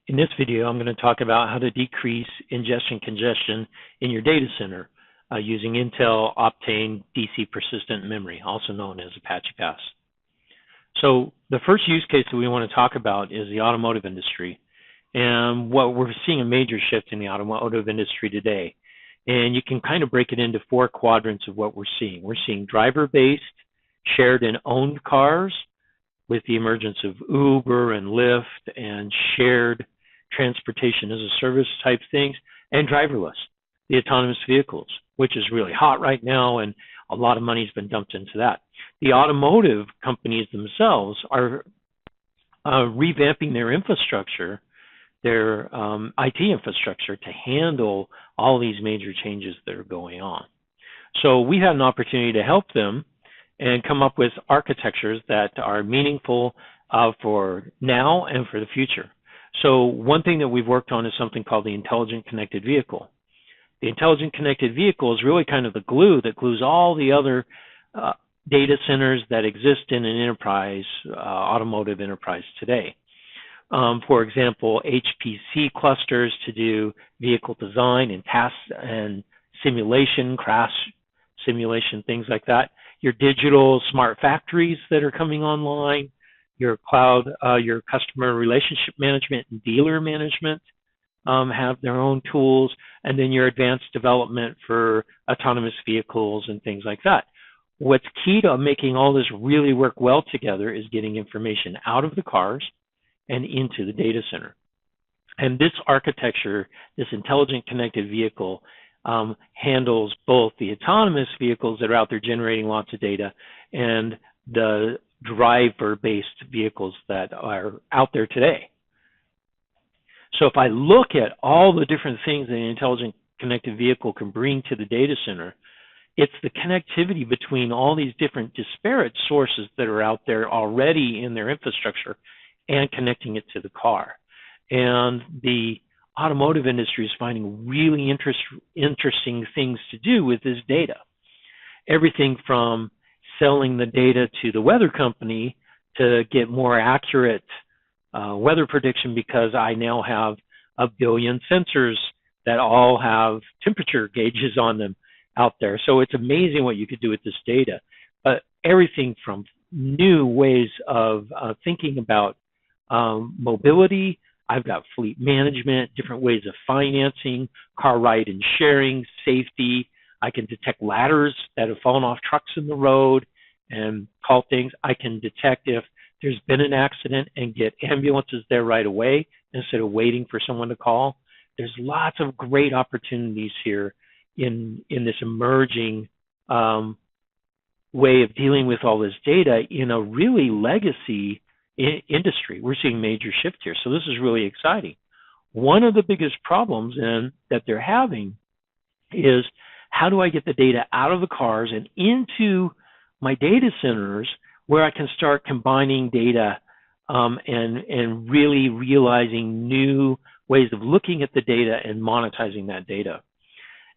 In this video, I'm going to talk about how to decrease ingestion congestion in your data center using Intel Optane DC persistent memory, also known as Apache Pass. So the first use case that we want to talk about is the automotive industry. And what we're seeing a major shift in the automotive industry today. And you can kind of break it into four quadrants of what we're seeing. We're seeing driver-based, shared and owned cars with the emergence of Uber and Lyft and shared transportation as a service type things, and driverless, the autonomous vehicles, which is really hot right now, and a lot of money has been dumped into that. The automotive companies themselves are revamping their infrastructure, their IT infrastructure, to handle all these major changes that are going on. So we had an opportunity to help them and come up with architectures that are meaningful for now and for the future. So one thing that we've worked on is something called the Intelligent Connected Vehicle. The Intelligent Connected Vehicle is really kind of the glue that glues all the other data centers that exist in an enterprise, automotive enterprise today. For example, HPC clusters to do vehicle design and task and simulation, crash simulation, things like that. Your digital smart factories that are coming online, your cloud, your customer relationship management and dealer management have their own tools, and then your advanced development for autonomous vehicles and things like that. What's key to making all this really work well together is getting information out of the cars and into the data center. And this architecture, this intelligent connected vehicle, handles both the autonomous vehicles that are out there generating lots of data and the driver-based vehicles that are out there today. So if I look at all the different things that an intelligent connected vehicle can bring to the data center, it's the connectivity between all these different disparate sources that are out there already in their infrastructure and connecting it to the car. And the automotive industry is finding really interesting things to do with this data. Everything from selling the data to the weather company to get more accurate weather prediction, because I now have 1 billion sensors that all have temperature gauges on them out there. So it's amazing what you could do with this data. But everything from new ways of thinking about mobility. I've got fleet management, different ways of financing, car ride and sharing, safety. I can detect ladders that have fallen off trucks in the road and call things. I can detect if there's been an accident and get ambulances there right away instead of waiting for someone to call. There's lots of great opportunities here in this emerging way of dealing with all this data in a really legacy industry. We're seeing major shift here. So this is really exciting. One of the biggest problems that they're having is, how do I get the data out of the cars and into my data centers where I can start combining data and really realizing new ways of looking at the data and monetizing that data.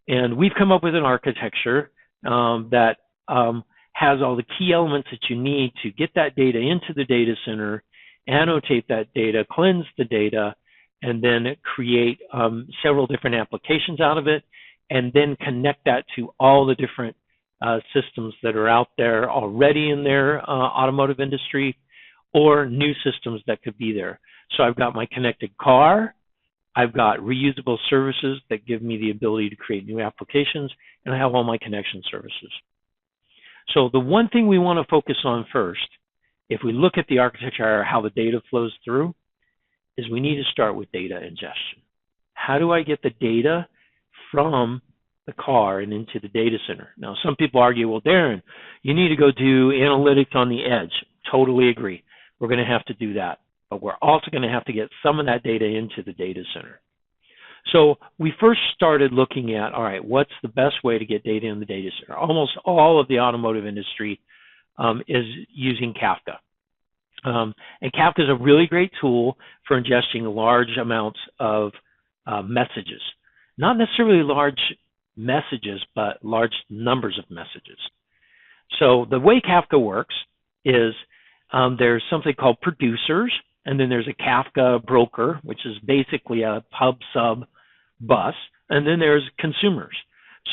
And we've come up with an architecture that has all the key elements that you need to get that data into the data center, annotate that data, cleanse the data, and then create several different applications out of it, and then connect that to all the different systems that are out there already in their automotive industry, or new systems that could be there. So I've got my connected car, I've got reusable services that give me the ability to create new applications, and I have all my connection services. So the one thing we want to focus on first, if we look at the architecture, how the data flows through, is we need to start with data ingestion. How do I get the data from the car and into the data center? Now, some people argue, well, Darren, you need to go do analytics on the edge. Totally agree. We're going to have to do that. But we're also going to have to get some of that data into the data center. So we first started looking at, all right, what's the best way to get data in the data center? Almost all of the automotive industry is using Kafka. And Kafka is a really great tool for ingesting large amounts of messages. Not necessarily large messages, but large numbers of messages. So the way Kafka works is there's something called producers and then there's a Kafka broker, which is basically a pub sub bus, and then there's consumers.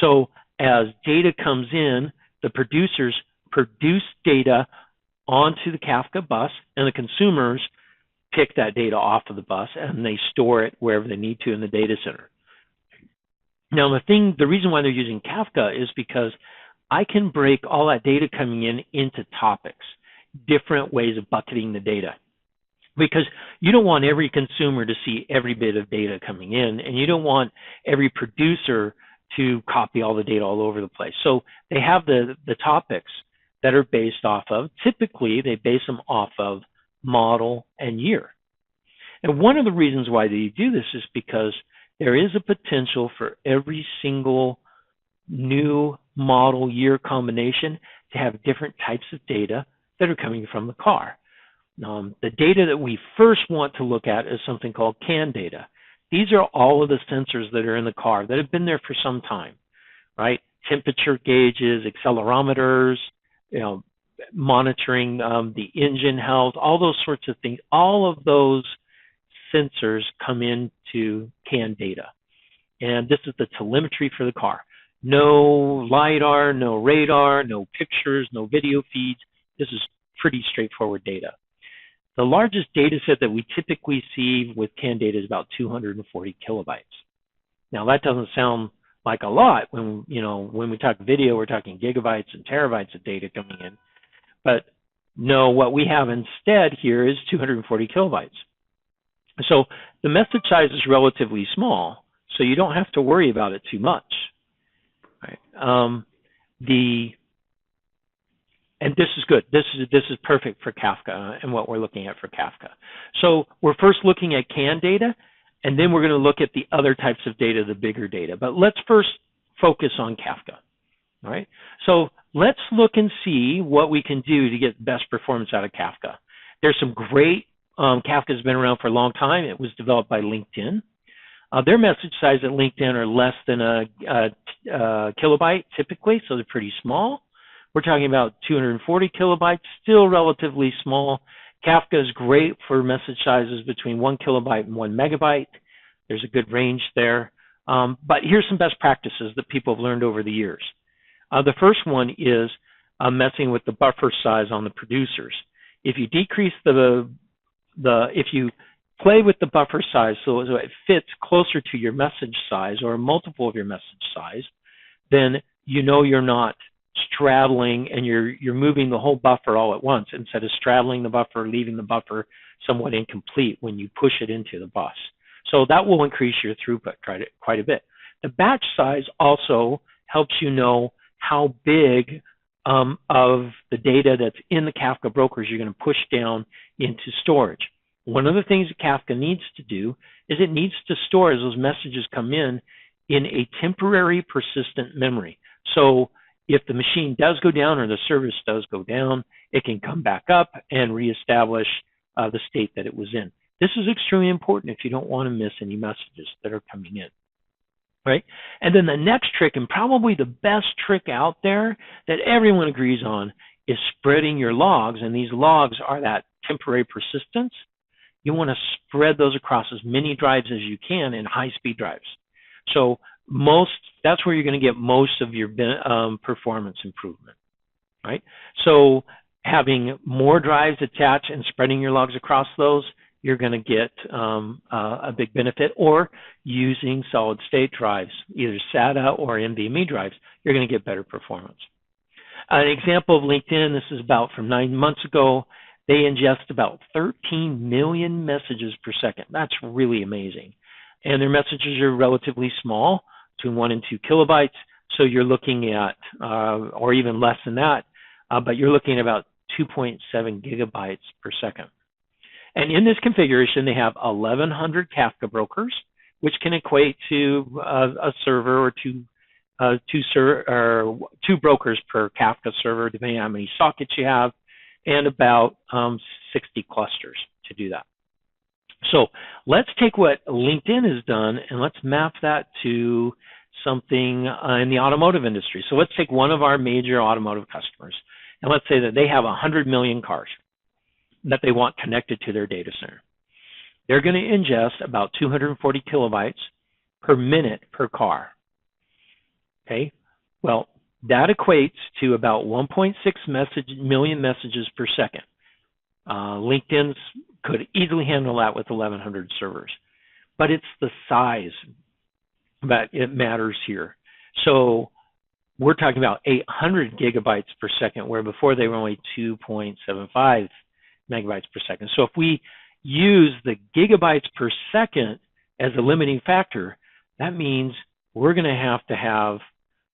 So as data comes in, the producers produce data onto the Kafka bus, and the consumers pick that data off of the bus, and they store it wherever they need to in the data center. Now, the reason why they're using Kafka is because I can break all that data coming in into topics, different ways of bucketing the data. Because you don't want every consumer to see every bit of data coming in, and you don't want every producer to copy all the data all over the place. So they have the topics that are based off of, typically they base them off of model and year. And one of the reasons why they do this is because there is a potential for every single new model year combination to have different types of data that are coming from the car. The data that we first want to look at is something called CAN data. These are all of the sensors that are in the car that have been there for some time, right? Temperature gauges, accelerometers, monitoring the engine health, all those sorts of things. All of those sensors come into CAN data. And this is the telemetry for the car. No LiDAR, no radar, no pictures, no video feeds. This is pretty straightforward data. The largest data set that we typically see with CAN data is about 240 kilobytes. Now that doesn't sound like a lot. When we talk video, we're talking gigabytes and terabytes of data coming in. But no, what we have instead here is 240 kilobytes. So the message size is relatively small, so you don't have to worry about it too much. Right? And this is good. This is perfect for Kafka and what we're looking at for Kafka. So we're first looking at CAN data, and then we're going to look at the other types of data, the bigger data. But let's first focus on Kafka. All right. So let's look and see what we can do to get best performance out of Kafka. There's some great Kafka's been around for a long time. It was developed by LinkedIn. Their message size at LinkedIn are less than a kilobyte typically, so they're pretty small. We're talking about 240 kilobytes, still relatively small. Kafka is great for message sizes between 1 kilobyte and 1 megabyte. There's a good range there. But here's some best practices that people have learned over the years. The first one is messing with the buffer size on the producers. If you decrease if you play with the buffer size so it fits closer to your message size or a multiple of your message size, then you know you're not straddling and you're moving the whole buffer all at once instead of straddling the buffer, leaving the buffer somewhat incomplete when you push it into the bus. So that will increase your throughput quite a bit. The batch size also helps you know how big of the data that's in the Kafka brokers you're going to push down into storage. One of the things that Kafka needs to do is it needs to store, as those messages come in a temporary persistent memory. So if the machine does go down or the service does go down, it can come back up and reestablish the state that it was in. This is extremely important if you don't want to miss any messages that are coming in. Right? And then the next trick, and probably the best trick out there that everyone agrees on, is spreading your logs. And these logs are that temporary persistence. You want to spread those across as many drives as you can in high-speed drives. So that's where you're going to get most of your performance improvement, right? So having more drives attached and spreading your logs across those, you're going to get a big benefit. Or using solid-state drives, either SATA or NVMe drives, you're going to get better performance. An example of LinkedIn, this is about from 9 months ago. They ingest about 13 million messages per second. That's really amazing. And their messages are relatively small, between 1 and 2 kilobytes. So you're looking at, or even less than that, but you're looking at about 2.7 gigabytes per second. And in this configuration, they have 1,100 Kafka brokers, which can equate to a server or two brokers per Kafka server, depending on how many sockets you have, and about 60 clusters to do that. So let's take what LinkedIn has done and let's map that to something in the automotive industry. So let's take one of our major automotive customers, and let's say that they have 100 million cars. that they want connected to their data center. They're going to ingest about 240 kilobytes per minute per car. Okay, well, that equates to about 1.6 million messages per second. LinkedIn could easily handle that with 1,100 servers. But it's the size that it matters here. So we're talking about 800 gigabytes per second, where before they were only 2.75 megabytes per second. So if we use the gigabytes per second as a limiting factor, that means we're going to have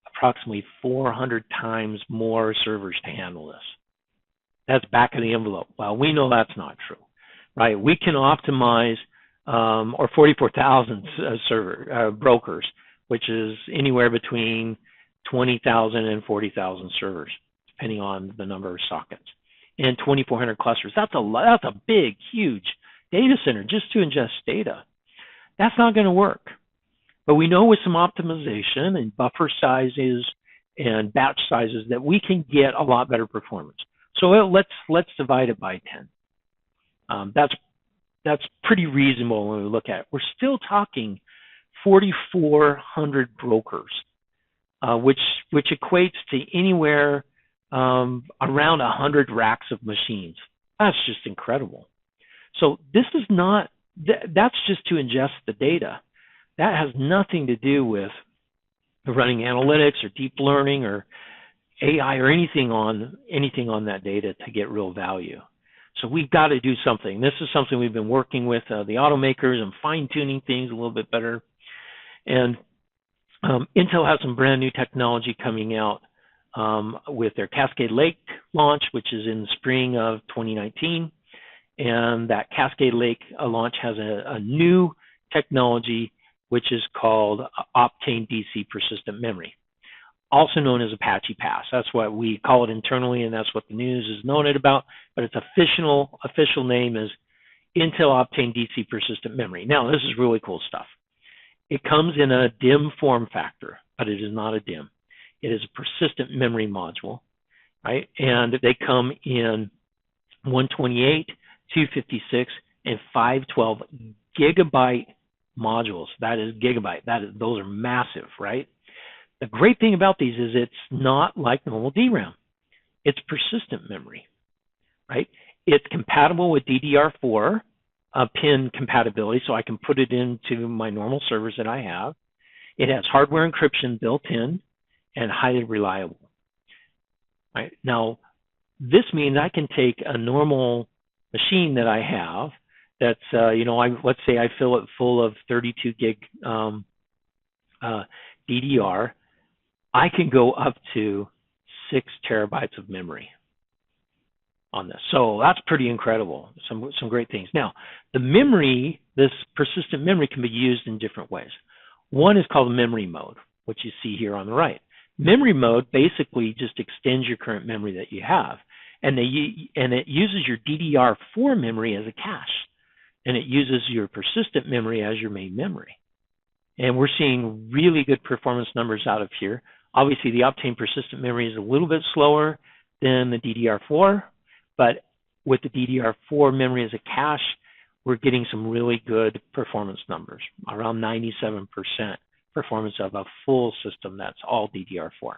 approximately 400 times more servers to handle this. That's back of the envelope. Well, we know that's not true, right? We can optimize or 44,000 brokers, which is anywhere between 20,000 and 40,000 servers, depending on the number of sockets, and 2,400 clusters. That's a big, huge data center just to ingest data. That's not going to work. But we know with some optimization and buffer sizes and batch sizes that we can get a lot better performance. So let's divide it by 10. That's pretty reasonable when we look at it. We're still talking 4,400 brokers, which equates to anywhere around 100 racks of machines. That's just incredible. So this is not, that's just to ingest the data. That has nothing to do with running analytics or deep learning or AI or anything on that data to get real value. So we've got to do something. This is something we've been working with the automakers and fine-tuning things a little bit better. And Intel has some brand new technology coming out with their Cascade Lake launch, which is in the spring of 2019. And that Cascade Lake launch has a new technology which is called Optane DC persistent memory, also known as Apache Pass. That's what we call it internally, and that's what the news is known about. But its official name is Intel Optane DC persistent memory. Now, this is really cool stuff. It comes in a DIMM form factor, but it is not a DIMM. It is a persistent memory module, right? And they come in 128, 256, and 512 gigabyte modules. That is gigabyte. Those are massive, right? The great thing about these is it's not like normal DRAM. It's persistent memory, right? It's compatible with DDR4 pin compatibility, so I can put it into my normal servers that I have. It has hardware encryption built in and highly reliable. Right? Now, this means I can take a normal machine that I have that's, let's say I fill it full of 32 gig DDR. I can go up to 6 terabytes of memory on this. So that's pretty incredible. Some great things. Now, the memory, this persistent memory, can be used in different ways. One is called memory mode, which you see here on the right. Memory mode basically just extends your current memory that you have, and it uses your DDR4 memory as a cache, and it uses your persistent memory as your main memory. And we're seeing really good performance numbers out of here. Obviously, the Optane persistent memory is a little bit slower than the DDR4, but with the DDR4 memory as a cache, we're getting some really good performance numbers, around 97% performance of a full system that's all DDR4.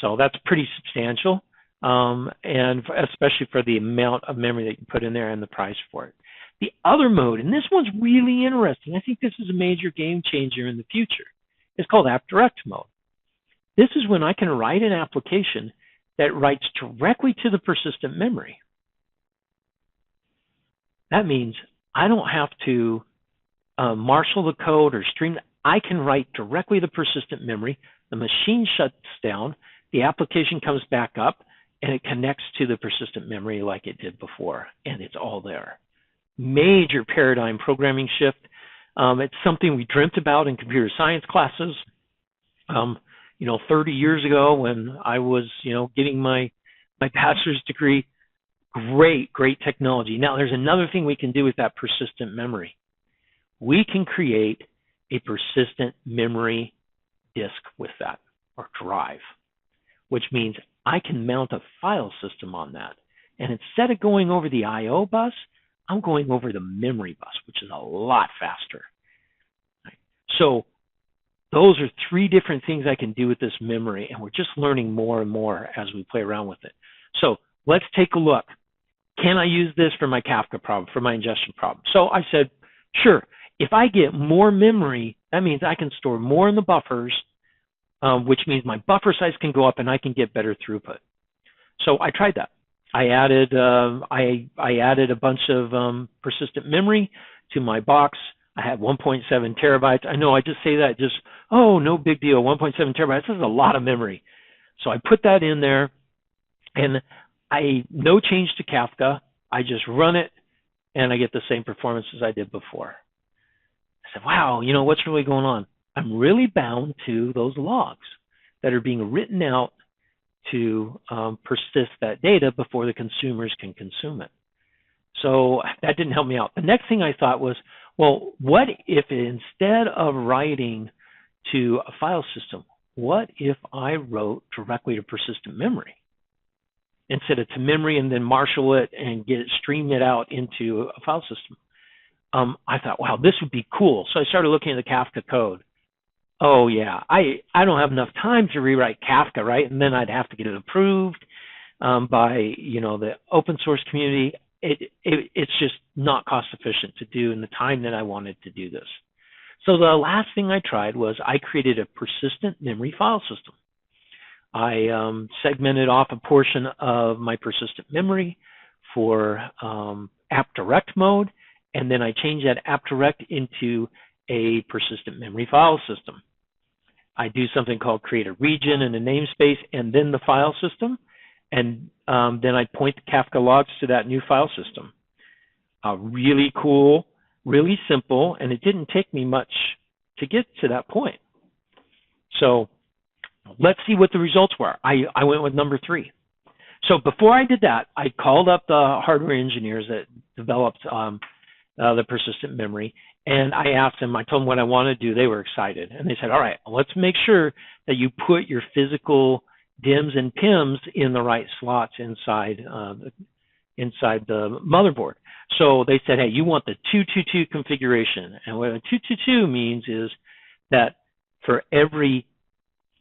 So that's pretty substantial, and especially for the amount of memory that you put in there and the price for it. The other mode, and this one's really interesting, I think this is a major game changer in the future, is called App Direct mode. This is when I can write an application that writes directly to the persistent memory. That means I don't have to marshal the code or stream. I can write directly to the persistent memory. The machine shuts down. The application comes back up, and it connects to the persistent memory like it did before, and it's all there. Major paradigm programming shift. It's something we dreamt about in computer science classes. 30 years ago when I was, getting my bachelor's degree. Great technology. Now, there's another thing we can do with that persistent memory. We can create a persistent memory disk with that, or drive, which means I can mount a file system on that. And instead of going over the I/O bus, I'm going over the memory bus, which is a lot faster. Right? So those are three different things I can do with this memory, and we're just learning more and more as we play around with it. So let's take a look. Can I use this for my Kafka problem, for my ingestion problem? So I said, sure. If I get more memory, that means I can store more in the buffers, which means my buffer size can go up and I can get better throughput. So I tried that. I added a bunch of persistent memory to my box. I had 1.7 terabytes. I know I just say that oh, no big deal, 1.7 terabytes. This is a lot of memory. So I put that in there, and no change to Kafka. I just run it, and I get the same performance as I did before. I said, wow, what's really going on? I'm really bound to those logs that are being written out to persist that data before the consumers can consume it. So that didn't help me out. The next thing I thought was, well, what if instead of writing to a file system, what if I wrote directly to persistent memory? Instead of to memory and then marshal it and stream it out into a file system. I thought, wow, this would be cool. So I started looking at the Kafka code. Oh yeah, I don't have enough time to rewrite Kafka, right? And then I'd have to get it approved by the open source community. It's just not cost efficient to do in the time that I wanted to do this. So the last thing I tried was I created a persistent memory file system. I segmented off a portion of my persistent memory for app direct mode, and then I changed that app direct into a persistent memory file system. I do something called create a region and a namespace and then the file system, and then I point the Kafka logs to that new file system. Really cool, really simple, and it didn't take me much to get to that point. So let's see what the results were. I went with number 3. So before I did that, I called up the hardware engineers that developed the persistent memory, and I asked them, I told them what I want to do. They were excited, and they said, all right, let's make sure that you put your physical DIMMs and PIMMs in the right slots inside the motherboard. So they said, hey, you want the 222 configuration, and what a 222 means is that for every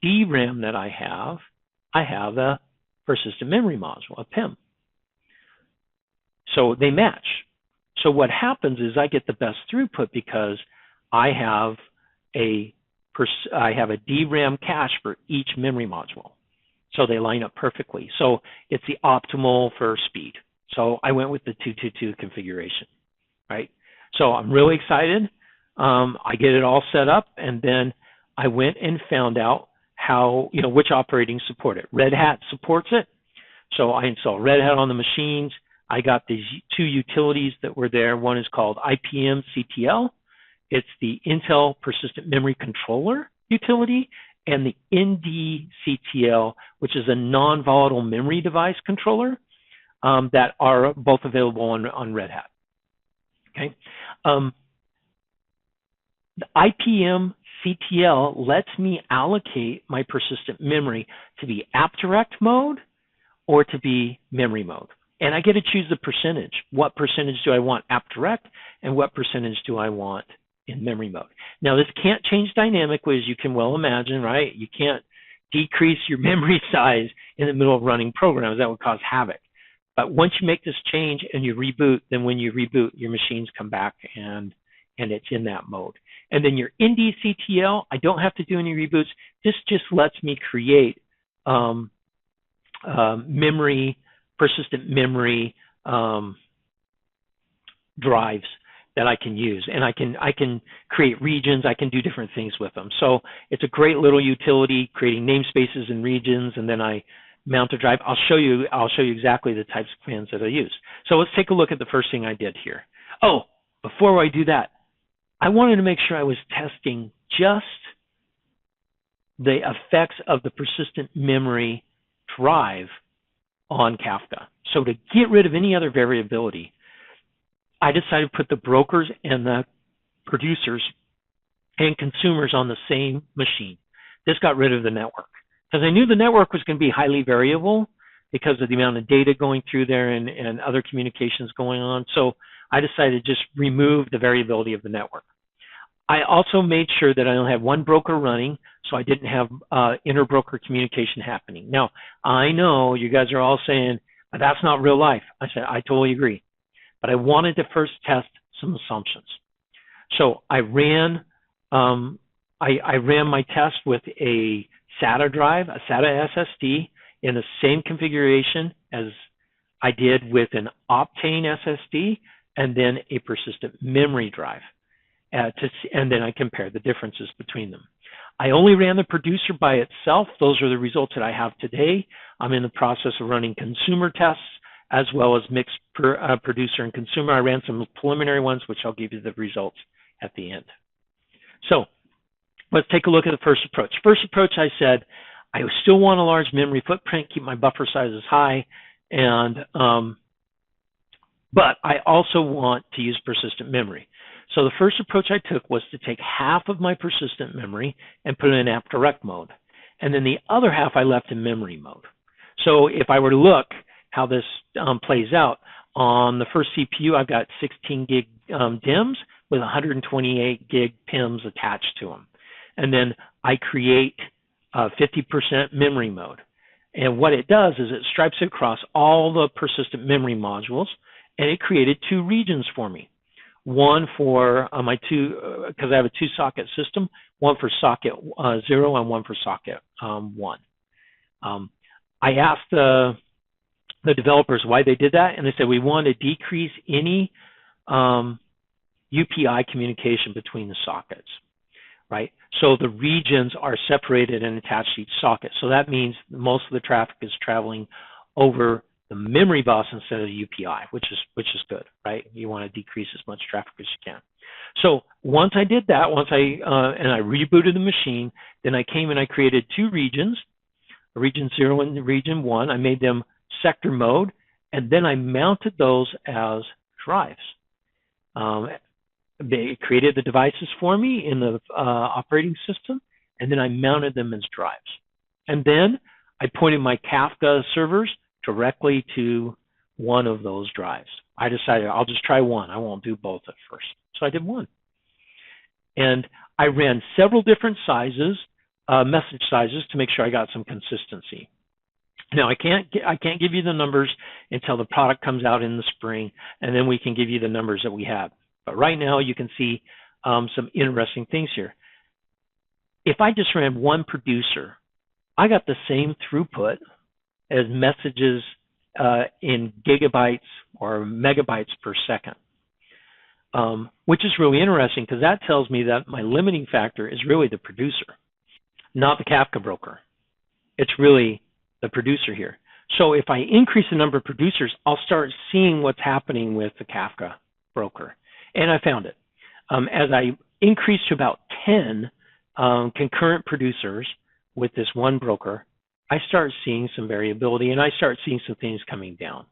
DRAM that I have a persistent memory module, a PIMM. So they match. So what happens is I get the best throughput because I have a DRAM cache for each memory module. So they line up perfectly. So it's the optimal for speed. So I went with the 222 configuration, right? So I'm really excited. I get it all set up, and then I went and found out how, which operating support it. Red Hat supports it. So I installed Red Hat on the machines. I got these 2 utilities that were there. One is called IPM-CTL. It's the Intel Persistent Memory Controller utility, and the ND-CTL, which is a non-volatile memory device controller that are both available on Red Hat. Okay. The IPM-CTL lets me allocate my persistent memory to be app direct mode or to be memory mode. And I get to choose the percentage. What percentage do I want app direct, and what percentage do I want in memory mode? Now, this can't change dynamically, as you can well imagine, right? You can't decrease your memory size in the middle of running programs. That would cause havoc. But once you make this change and you reboot, then when you reboot, your machines come back and it's in that mode. And then your ND-CTL, I don't have to do any reboots. This just lets me create persistent memory drives that I can use, and I can create regions. I can do different things with them. So it's a great little utility, creating namespaces and regions, and then I mount a drive. I'll show you exactly the types of commands that I use. So let's take a look at the first thing I did here. Oh, before I do that, I wanted to make sure I was testing just the effects of the persistent memory drive on Kafka. So to get rid of any other variability, I decided to put the brokers and the producers and consumers on the same machine. This got rid of the network because I knew the network was going to be highly variable. because of the amount of data going through there and other communications going on. So I decided to just remove the variability of the network. I also made sure that I only had one broker running, so I didn't have inter-broker communication happening. Now, I know you guys are all saying, that's not real life. I said, I totally agree. But I wanted to first test some assumptions. So I ran my test with a SATA drive, a SATA SSD, in the same configuration as I did with an Optane SSD, and then a persistent memory drive. And then I compared the differences between them. I only ran the producer by itself. Those are the results that I have today. I'm in the process of running consumer tests as well as mixed producer and consumer. I ran some preliminary ones, which I'll give you the results at the end. So let's take a look at the first approach. First approach, I said, I still want a large memory footprint, keep my buffer sizes high, and but I also want to use persistent memory. So the first approach I took was to take half of my persistent memory and put it in app direct mode. And then the other half I left in memory mode. So if I were to look how this plays out, on the first CPU, I've got 16 gig DIMMs with 128 gig PIMs attached to them. And then I create 50% memory mode. And what it does is it stripes it across all the persistent memory modules, and it created two regions for me. One for my because I have a two-socket system, one for socket 0 and one for socket 1. I asked the developers why they did that, and they said we want to decrease any UPI communication between the sockets, right? So the regions are separated and attached to each socket. So that means most of the traffic is traveling over the memory bus instead of the UPI, which is good, right? You want to decrease as much traffic as you can. So once I did that, and I rebooted the machine, then I came and I created two regions, region 0 and region 1. I made them sector mode, and then I mounted those as drives. They created the devices for me in the operating system, and then I mounted them as drives. And then I pointed my Kafka servers directly to one of those drives. I decided I'll just try one. I won't do both at first. So I did one. And I ran several different sizes, message sizes, to make sure I got some consistency. Now, I can't give you the numbers until the product comes out in the spring, and then we can give you the numbers that we have. But right now, you can see some interesting things here. If I just ran one producer, I got the same throughput as messages in gigabytes or megabytes per second, which is really interesting because that tells me that my limiting factor is really the producer, not the Kafka broker. It's really the producer here. So if I increase the number of producers, I'll start seeing what's happening with the Kafka broker. And I found it. As I increased to about 10 concurrent producers with this one broker, I start seeing some variability, and I start seeing some things coming down.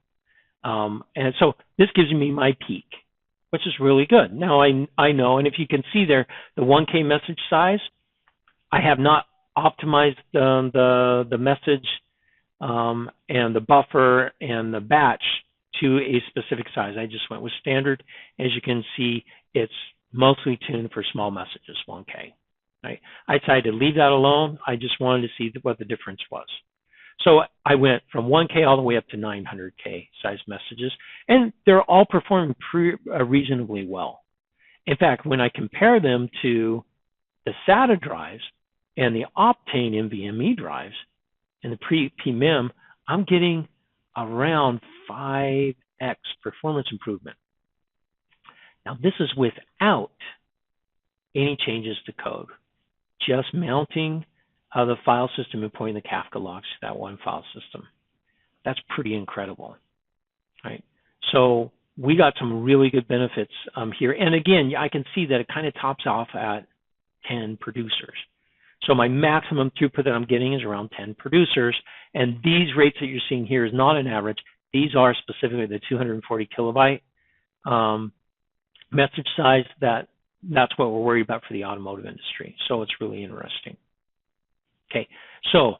And so this gives me my peak, which is really good. Now I know, and if you can see there, the 1K message size, I have not optimized the message and the buffer and the batch to a specific size. I just went with standard. As you can see, it's mostly tuned for small messages, 1K. Right? I decided to leave that alone. I just wanted to see what the difference was. So I went from 1K all the way up to 900K size messages, and they're all performing reasonably well. In fact, when I compare them to the SATA drives and the Optane NVMe drives and the pre-PMEM, I'm getting around 5x performance improvement. Now, this is without any changes to code. Just mounting the file system and pointing the Kafka logs to that one file system. That's pretty incredible, right? So we got some really good benefits here. And again, I can see that it kind of tops off at 10 producers. So my maximum throughput that I'm getting is around 10 producers. And these rates that you're seeing here is not an average. These are specifically the 240 kilobyte message size. That's what we're worried about for the automotive industry. So it's really interesting. Okay, so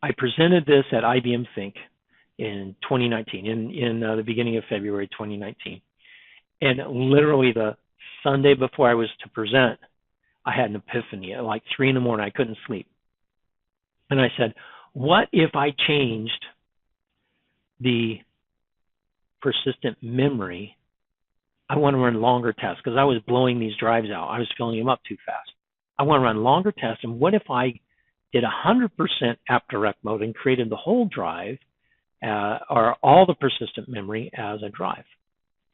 I presented this at IBM Think in 2019, in the beginning of February 2019. And literally the Sunday before I was to present, I had an epiphany at like 3 in the morning. I couldn't sleep. And I said, what if I changed the persistent memory? I want to run longer tests because I was blowing these drives out. I was filling them up too fast. I want to run longer tests. And what if I did 100% app direct mode and created the whole drive or all the persistent memory as a drive?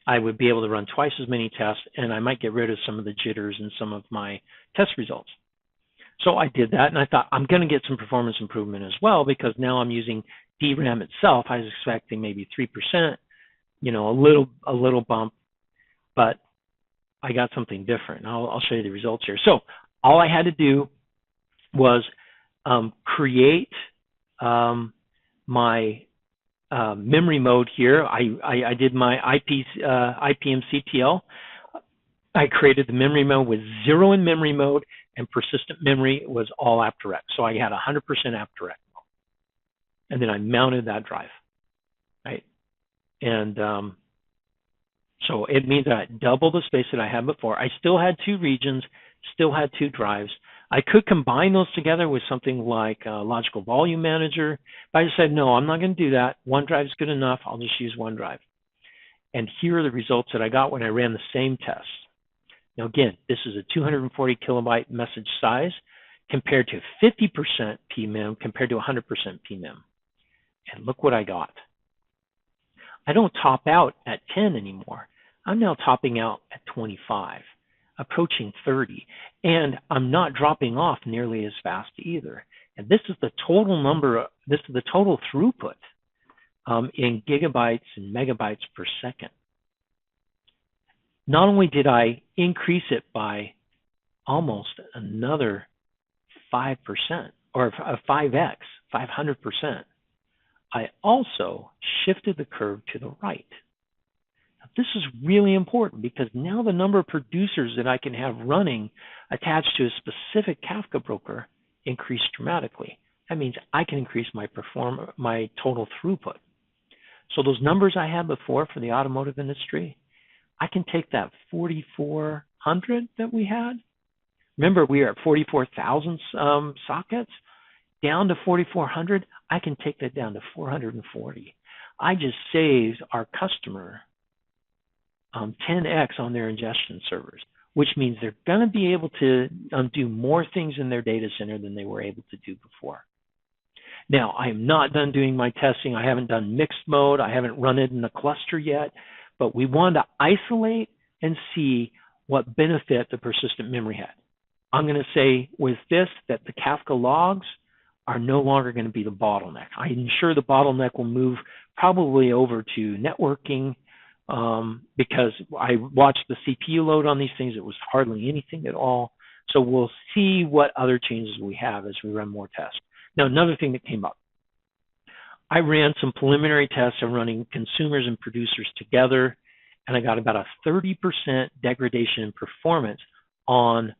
I would be able to run twice as many tests, and I might get rid of some of the jitters and some of my test results. So I did that, and I thought I'm going to get some performance improvement as well because now I'm using DRAM itself. I was expecting maybe 3%, a little bump, but I got something different. I'll show you the results here. So all I had to do was create my memory mode here. I did my IPMCTL. I created the memory mode with 0 in memory mode, and persistent memory was all app direct. So I had 100% app direct mode. And then I mounted that drive, right? And so it means I doubled the space that I had before. I still had 2 regions, still had 2 drives. I could combine those together with something like a logical volume manager, but I just said, no, I'm not going to do that. 1 drive is good enough. I'll just use 1 drive. And here are the results that I got when I ran the same test. Now, again, this is a 240 kilobyte message size compared to 50% PMEM compared to 100% PMEM. And look what I got. I don't top out at 10 anymore. I'm now topping out at 25, approaching 30. And I'm not dropping off nearly as fast either. And this is the total number, this is the total throughput in gigabytes and megabytes per second. Not only did I increase it by almost another 5% or 5x, 500%, I also shifted the curve to the right. Now, this is really important because now the number of producers that I can have running attached to a specific Kafka broker increased dramatically. That means I can increase my total throughput. So those numbers I had before for the automotive industry, I can take that 4,400 that we had. Remember, we are at 44,000 sockets. Down to 4,400, I can take that down to 440. I just saved our customer 10x on their ingestion servers, which means they're going to be able to do more things in their data center than they were able to do before. Now, I am not done doing my testing. I haven't done mixed mode. I haven't run it in a cluster yet. But we wanted to isolate and see what benefit the persistent memory had. I'm going to say with this that the Kafka logs are no longer going to be the bottleneck. I'm sure the bottleneck will move probably over to networking because I watched the CPU load on these things. It was hardly anything at all. So we'll see what other changes we have as we run more tests. Now, another thing that came up. I ran some preliminary tests of running consumers and producers together, and I got about a 30% degradation in performance on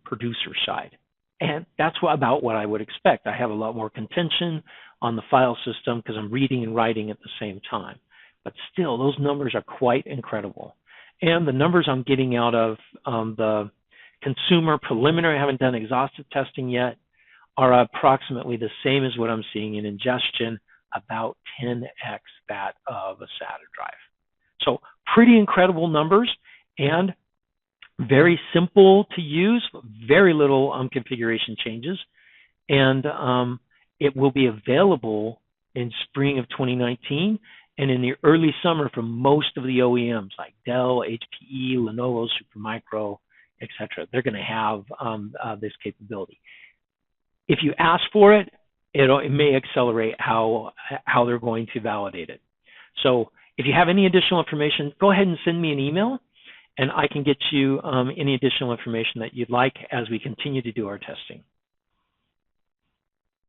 producer side. And that's about what I would expect. I have a lot more contention on the file system because I'm reading and writing at the same time. But still, those numbers are quite incredible. And the numbers I'm getting out of the consumer preliminary, I haven't done exhaustive testing yet, are approximately the same as what I'm seeing in ingestion, about 10x that of a SATA drive. So pretty incredible numbers and very simple to use, very little configuration changes. And it will be available in spring of 2019 and in the early summer for most of the OEMs like Dell, HPE, Lenovo, Supermicro, etc. They're going to have this capability. If you ask for it, it may accelerate how they're going to validate it. So if you have any additional information, go ahead and send me an email, and I can get you any additional information that you'd like as we continue to do our testing.